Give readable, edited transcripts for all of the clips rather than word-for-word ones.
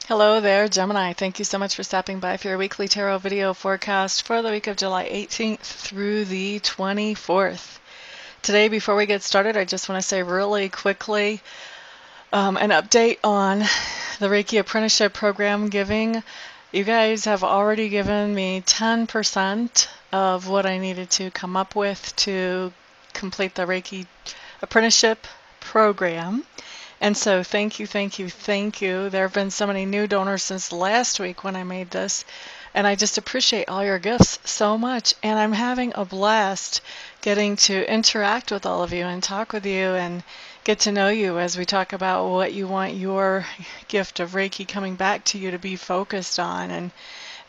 Hello there, Gemini. Thank you so much for stopping by for your weekly tarot video forecast for the week of July 18th through the 24th. Today, before we get started, I just want to say really quickly an update on the Reiki Apprenticeship Program giving. You guys have already given me 10% of what I needed to come up with to complete the Reiki Apprenticeship Program. And so thank you, thank you, thank you. There have been so many new donors since last week when I made this, and I just appreciate all your gifts so much. And I'm having a blast getting to interact with all of you and talk with you and get to know you as we talk about what you want your gift of Reiki coming back to you to be focused on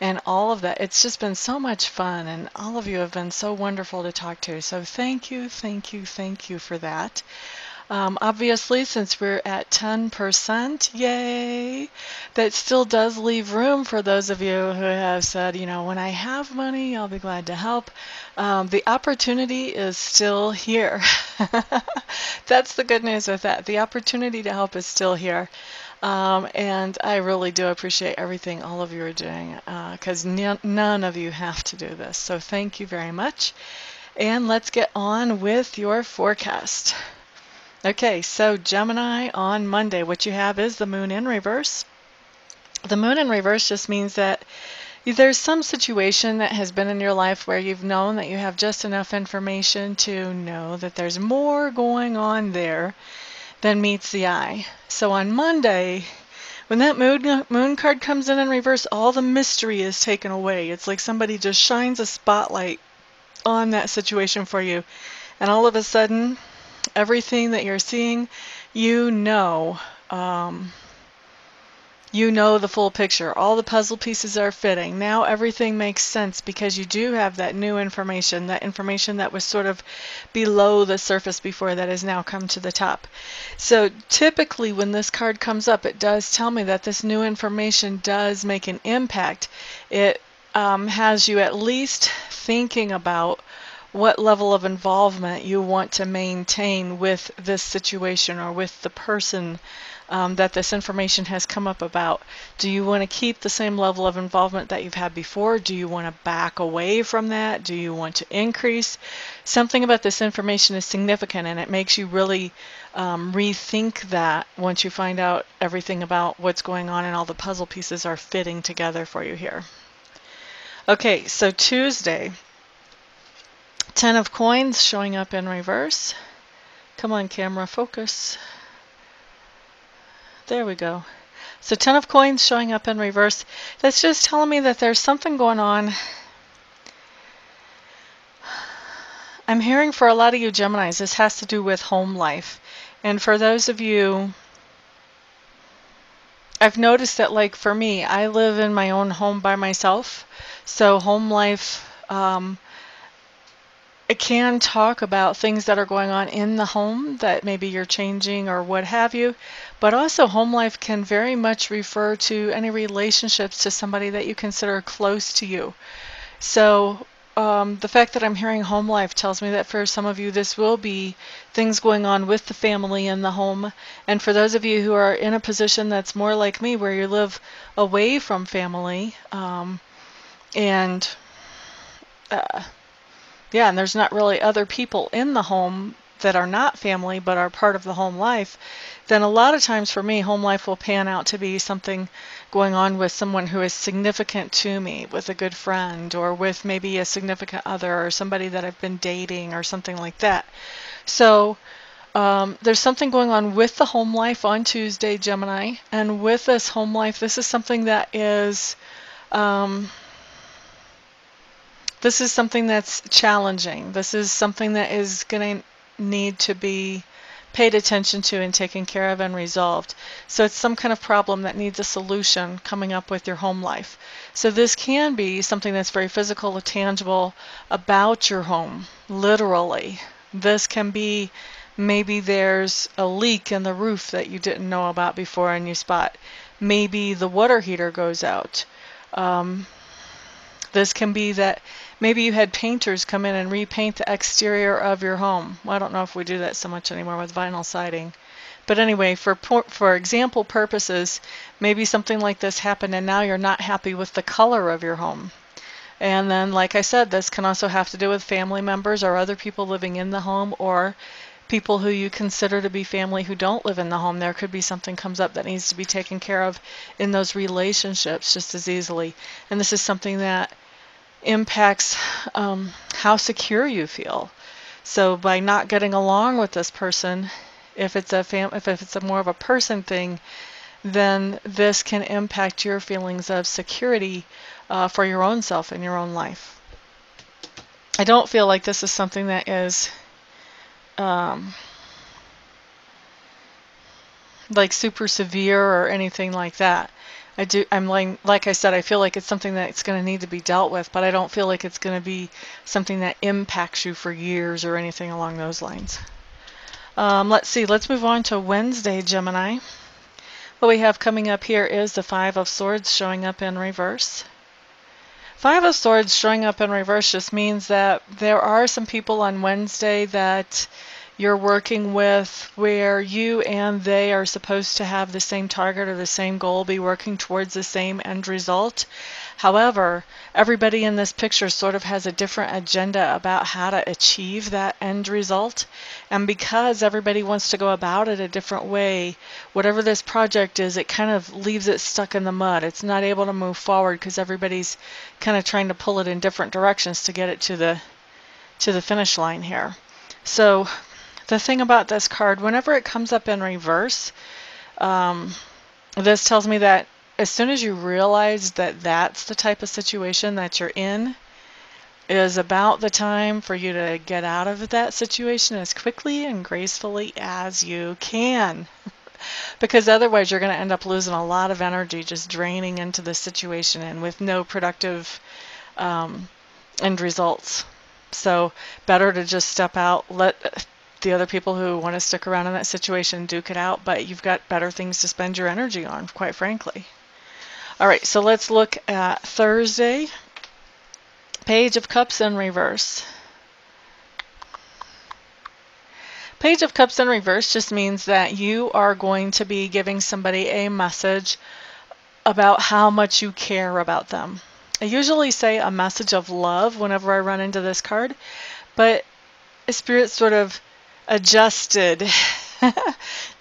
and all of that. It's just been so much fun, and all of you have been so wonderful to talk to. So thank you, thank you, thank you for that. Obviously, since we're at 10%, yay, that still does leave room for those of you who have said, you know, when I have money, I'll be glad to help. The opportunity is still here. That's the good news with that. The opportunity to help is still here. And I really do appreciate everything all of you are doing, because none of you have to do this. So thank you very much. And let's get on with your forecast. Okay, so Gemini, on Monday, what you have is the moon in reverse. The moon in reverse just means that there's some situation that has been in your life where you've known that you have just enough information to know that there's more going on there than meets the eye. So on Monday, when that moon card comes in reverse, all the mystery is taken away. It's like somebody just shines a spotlight on that situation for you, and all of a sudden, everything that you're seeing, you know the full picture. All the puzzle pieces are fitting. Now everything makes sense because you do have that new information, that information that was sort of below the surface before that has now come to the top. So typically when this card comes up, it does tell me that this new information does make an impact. It has you at least thinking about what level of involvement you want to maintain with this situation or with the person that this information has come up about. Do you want to keep the same level of involvement that you've had before? Do you want to back away from that? Do you want to increase? Something about this information is significant, and it makes you really rethink that once you find out everything about what's going on and all the puzzle pieces are fitting together for you here. Okay, so Tuesday, 10 of coins showing up in reverse. Come on, camera, focus. There we go. So 10 of coins showing up in reverse. That's just telling me that there's something going on. I'm hearing for a lot of you Geminis, this has to do with home life. And for those of you, I've noticed that, like for me, I live in my own home by myself. So home life, it can talk about things that are going on in the home that maybe you're changing or what have you, but also home life can very much refer to any relationships to somebody that you consider close to you. So the fact that I'm hearing home life tells me that for some of you this will be things going on with the family in the home, and for those of you who are in a position that's more like me where you live away from family yeah, and there's not really other people in the home that are not family but are part of the home life, then a lot of times for me, home life will pan out to be something going on with someone who is significant to me, with a good friend, or with maybe a significant other, or somebody that I've been dating, or something like that. So there's something going on with the home life on Tuesday, Gemini, and with this home life, this is something that is this is something that's challenging. This is something that is going to need to be paid attention to and taken care of and resolved. So it's some kind of problem that needs a solution coming up with your home life. So this can be something that's very physical or tangible about your home, literally. This can be maybe there's a leak in the roof that you didn't know about before and you spot. Maybe the water heater goes out. This can be that maybe you had painters come in and repaint the exterior of your home. Well, I don't know if we do that so much anymore with vinyl siding. But anyway, for example purposes, maybe something like this happened and now you're not happy with the color of your home. And then, like I said, this can also have to do with family members or other people living in the home, or people who you consider to be family who don't live in the home. There could be something comes up that needs to be taken care of in those relationships just as easily. And this is something that impacts how secure you feel. So by not getting along with this person, if it's a more of a person thing, then this can impact your feelings of security for your own self in your own life. I don't feel like this is something that is like super severe or anything like that. Like I said, I feel like it's something that's going to need to be dealt with, but I don't feel like it's going to be something that impacts you for years or anything along those lines. Let's see, let's move on to Wednesday, Gemini. What we have coming up here is the Five of Swords showing up in reverse. Five of Swords showing up in reverse just means that there are some people on Wednesday that you're working with where you and they are supposed to have the same target or the same goal, be working towards the same end result. However, everybody in this picture sort of has a different agenda about how to achieve that end result. And because everybody wants to go about it a different way, whatever this project is, it kind of leaves it stuck in the mud. It's not able to move forward because everybody's kind of trying to pull it in different directions to get it to the finish line here. So the thing about this card, whenever it comes up in reverse, this tells me that as soon as you realize that that's the type of situation that you're in, is about the time for you to get out of that situation as quickly and gracefully as you can. Because otherwise you're going to end up losing a lot of energy just draining into the situation and with no productive end results. So better to just step out, let the other people who want to stick around in that situation duke it out, but you've got better things to spend your energy on, quite frankly. All right, so let's look at Thursday. Page of Cups in reverse. Page of Cups in reverse just means that you are going to be giving somebody a message about how much you care about them. I usually say a message of love whenever I run into this card, but Spirit sort of adjusted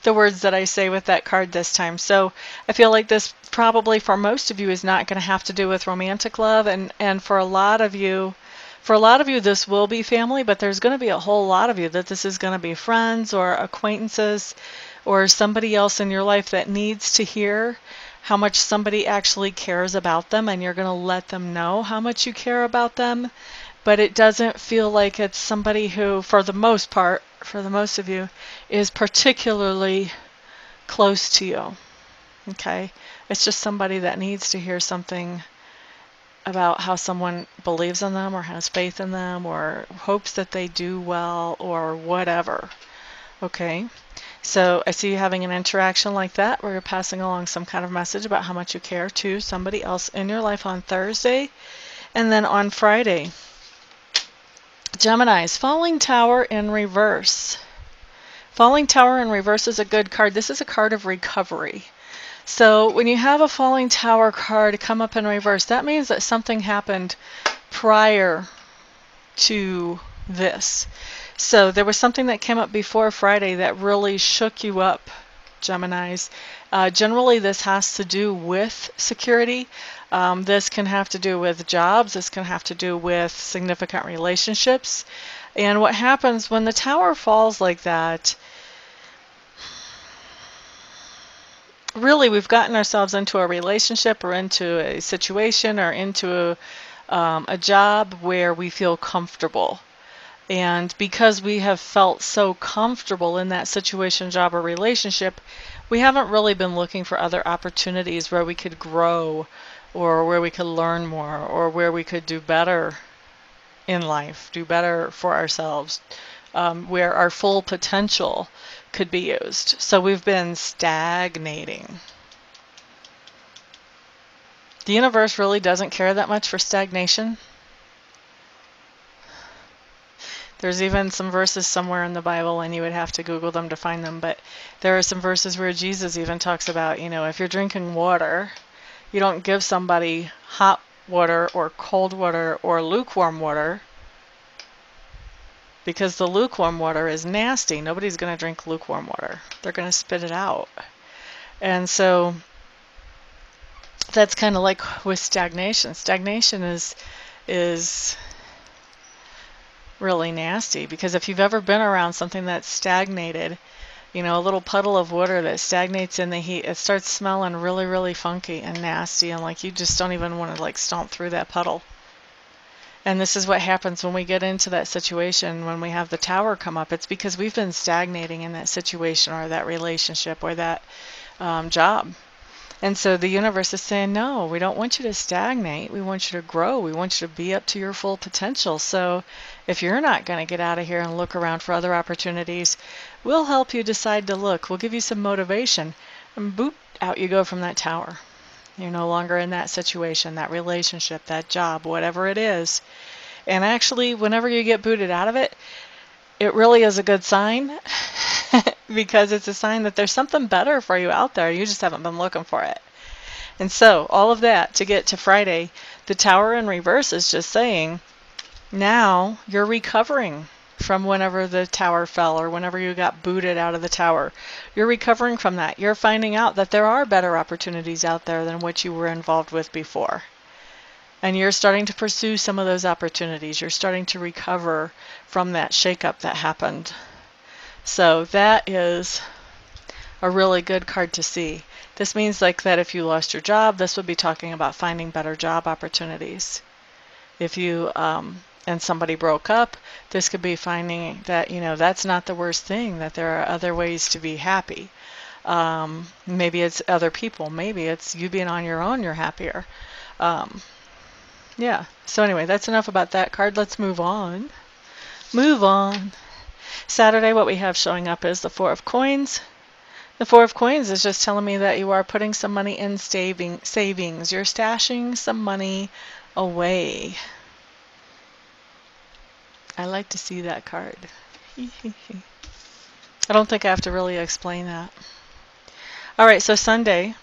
the words that I say with that card this time. So I feel like this probably for most of you is not going to have to do with romantic love, and for a lot of you this will be family, but there's going to be a whole lot of you that this is going to be friends or acquaintances or somebody else in your life that needs to hear how much somebody actually cares about them, and you're going to let them know how much you care about them. But it doesn't feel like it's somebody who, for the most part, for the most of you, is particularly close to you. Okay? It's just somebody that needs to hear something about how someone believes in them or has faith in them or hopes that they do well or whatever. Okay? So I see you having an interaction like that where you're passing along some kind of message about how much you care to somebody else in your life on Thursday. And then on Friday, Gemini's Falling Tower in reverse. Falling Tower in reverse is a good card. This is a card of recovery. So when you have a Falling Tower card come up in reverse, that means that something happened prior to this. So there was something that came up before Friday that really shook you up, Geminis. Generally, this has to do with security. This can have to do with jobs. This can have to do with significant relationships. And what happens when the tower falls like that, really we've gotten ourselves into a relationship or into a situation or into a job where we feel comfortable. And because we have felt so comfortable in that situation, job, or relationship, we haven't really been looking for other opportunities where we could grow or where we could learn more or where we could do better in life, do better for ourselves, where our full potential could be used. So we've been stagnating. The universe really doesn't care that much for stagnation. There's even some verses somewhere in the Bible, and you would have to Google them to find them, but there are some verses where Jesus even talks about, you know, if you're drinking water, you don't give somebody hot water or cold water or lukewarm water, because the lukewarm water is nasty. Nobody's going to drink lukewarm water. They're going to spit it out. And so that's kind of like with stagnation. Stagnation is really nasty, because if you've ever been around something that's stagnated, you know, a little puddle of water that stagnates in the heat, it starts smelling really, really funky and nasty, and like you just don't even want to like stomp through that puddle. And this is what happens when we get into that situation, when we have the tower come up. It's because we've been stagnating in that situation or that relationship or that job. And so the universe is saying, no, we don't want you to stagnate. We want you to grow. We want you to be up to your full potential. So if you're not going to get out of here and look around for other opportunities, we'll help you decide to look. We'll give you some motivation. And boop, out you go from that tower. You're no longer in that situation, that relationship, that job, whatever it is. And actually, whenever you get booted out of it, it really is a good sign because it's a sign that there's something better for you out there. You just haven't been looking for it. And so all of that to get to Friday, the tower in reverse is just saying, now you're recovering from whenever the tower fell or whenever you got booted out of the tower. You're recovering from that. You're finding out that there are better opportunities out there than what you were involved with before. And you're starting to pursue some of those opportunities. You're starting to recover from that shakeup that happened. So that is a really good card to see. This means like that if you lost your job, this would be talking about finding better job opportunities. If you and somebody broke up, this could be finding that, you know, that's not the worst thing, that there are other ways to be happy. Maybe it's other people. Maybe it's you being on your own, you're happier. Yeah, so anyway, that's enough about that card. Let's move on. Move on. Saturday, what we have showing up is the Four of Coins. The Four of Coins is just telling me that you are putting some money in savings. You're stashing some money away. I like to see that card. I don't think I have to really explain that. All right, so Sunday,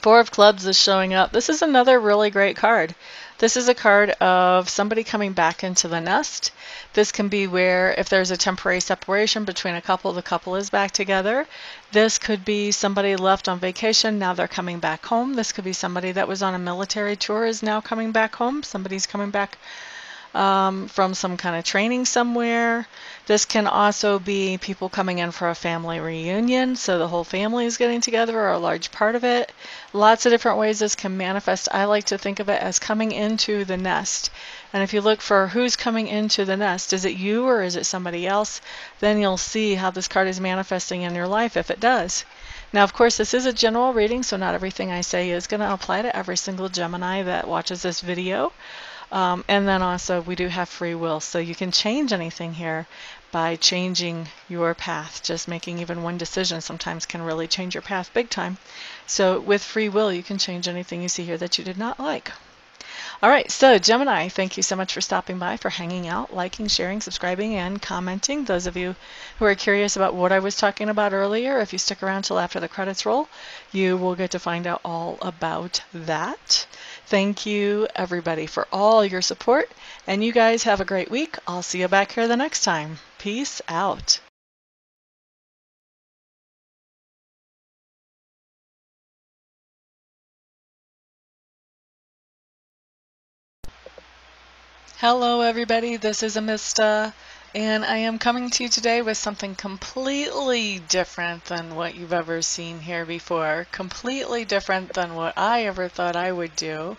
Four of Clubs is showing up. This is another really great card. This is a card of somebody coming back into the nest. This can be where if there's a temporary separation between a couple, the couple is back together. This could be somebody left on vacation, now they're coming back home. This could be somebody that was on a military tour is now coming back home. Somebody's coming back from some kind of training somewhere. This can also be people coming in for a family reunion, so the whole family is getting together or a large part of it. Lots of different ways this can manifest. I like to think of it as coming into the nest. And if you look for who's coming into the nest, is it you or is it somebody else? Then you'll see how this card is manifesting in your life if it does. Now, of course, this is a general reading, so not everything I say is going to apply to every single Gemini that watches this video. And then also we do have free will, so you can change anything here by changing your path. Just making even one decision sometimes can really change your path big time. So with free will, you can change anything you see here that you did not like. All right, so Gemini, thank you so much for stopping by, for hanging out, liking, sharing, subscribing, and commenting. Those of you who are curious about what I was talking about earlier, if you stick around till after the credits roll, you will get to find out all about that. Thank you, everybody, for all your support, and you guys have a great week. I'll see you back here the next time. Peace out. Hello everybody, this is Amista, and I am coming to you today with something completely different than what you've ever seen here before, completely different than what I ever thought I would do.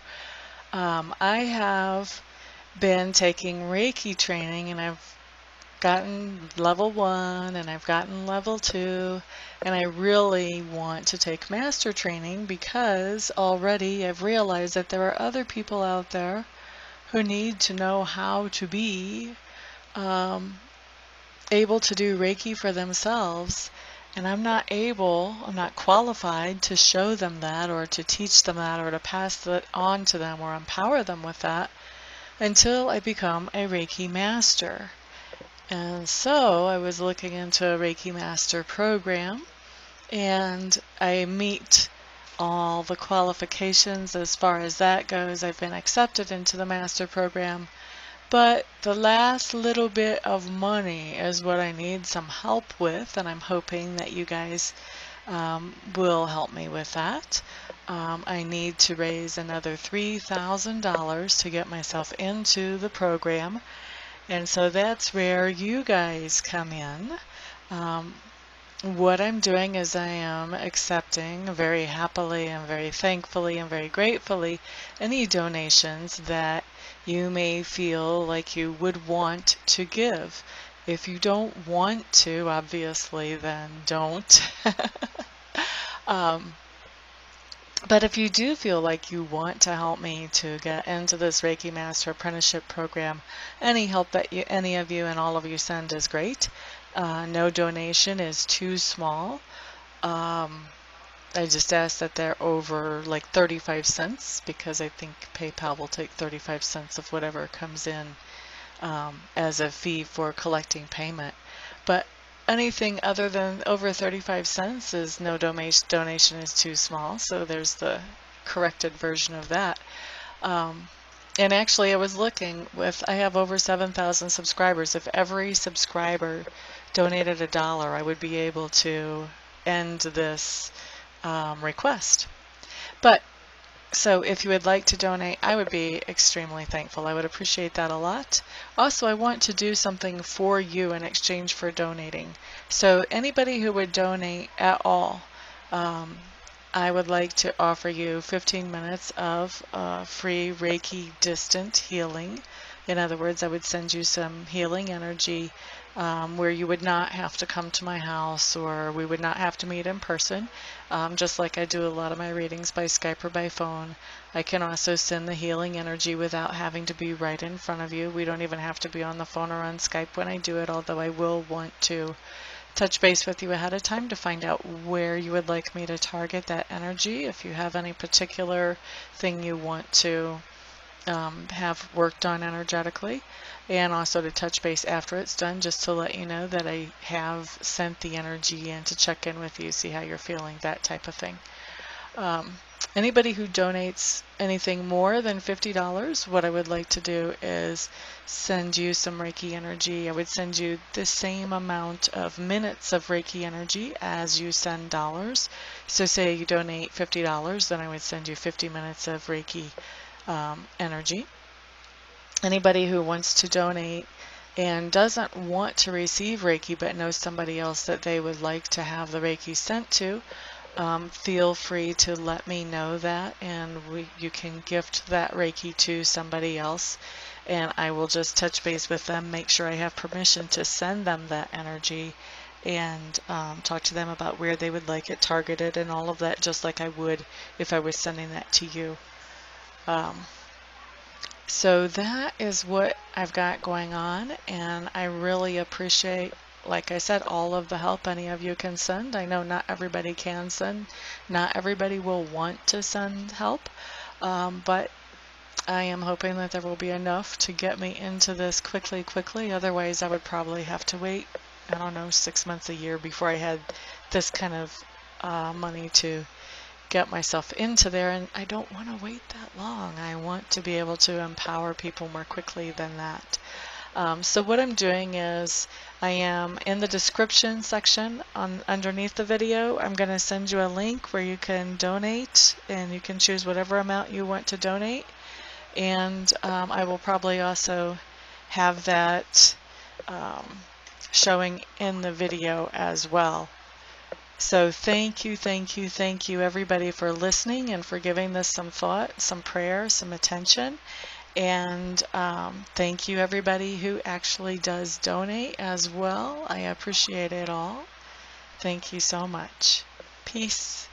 I have been taking Reiki training, and I've gotten level 1 and I've gotten level 2, and I really want to take master training because already I've realized that there are other people out there who need to know how to be able to do Reiki for themselves, and I'm not qualified to show them that or to teach them that or to pass that on to them or empower them with that until I become a Reiki master. And so I was looking into a Reiki Master Program, and I meet all the qualifications as far as that goes. I've been accepted into the Master Program, but the last little bit of money is what I need some help with, and I'm hoping that you guys will help me with that. I need to raise another $3,000 to get myself into the program, and so that's where you guys come in. What I'm doing is I am accepting very happily and very thankfully and very gratefully any donations that you may feel like you would want to give. If you don't want to, obviously, then don't. But if you do feel like you want to help me to get into this Reiki Master Apprenticeship Program, any help that any of you and all of you send is great. No donation is too small. I just ask that they're over like 35 cents, because I think PayPal will take 35 cents of whatever comes in as a fee for collecting payment. But anything other than over 35 cents is no donation is too small, so there's the corrected version of that. And actually I was looking I have over 7,000 subscribers. If every subscriber donated $1, I would be able to end this request. But so if you would like to donate, I would be extremely thankful. I would appreciate that a lot. Also, I want to do something for you in exchange for donating. So anybody who would donate at all, I would like to offer you 15 minutes of free Reiki distant healing. In other words, I would send you some healing energy where you would not have to come to my house, or we would not have to meet in person, just like I do a lot of my readings by Skype or by phone. I can also send the healing energy without having to be right in front of you. We don't even have to be on the phone or on Skype when I do it, although I will want to touch base with you ahead of time to find out where you would like me to target that energy. If you have any particular thing you want to have worked on energetically, and also to touch base after it's done, just to let you know that I have sent the energy in to check in with you, see how you're feeling, that type of thing. Anybody who donates anything more than $50, what I would like to do is send you some Reiki energy. I would send you the same amount of minutes of Reiki energy as you send dollars. So say you donate $50, then I would send you 50 minutes of Reiki energy. Anybody who wants to donate and doesn't want to receive Reiki but knows somebody else that they would like to have the Reiki sent to, feel free to let me know that, and you can gift that Reiki to somebody else, and I will just touch base with them, make sure I have permission to send them that energy, and talk to them about where they would like it targeted and all of that, just like I would if I was sending that to you. So that is what I've got going on, and I really appreciate, like I said, all of the help any of you can send. I know not everybody can send, not everybody will want to send help, but I am hoping that there will be enough to get me into this quickly. Otherwise, I would probably have to wait, I don't know, 6 months, a year before I had this kind of money to get myself into there, and I don't want to wait that long. I want to be able to empower people more quickly than that. So what I'm doing is I am in the description section underneath the video. I'm going to send you a link where you can donate, and you can choose whatever amount you want to donate, and I will probably also have that showing in the video as well. So thank you everybody for listening and for giving this some thought, some prayer, some attention. And thank you everybody who actually does donate as well. I appreciate it all. Thank you so much. Peace.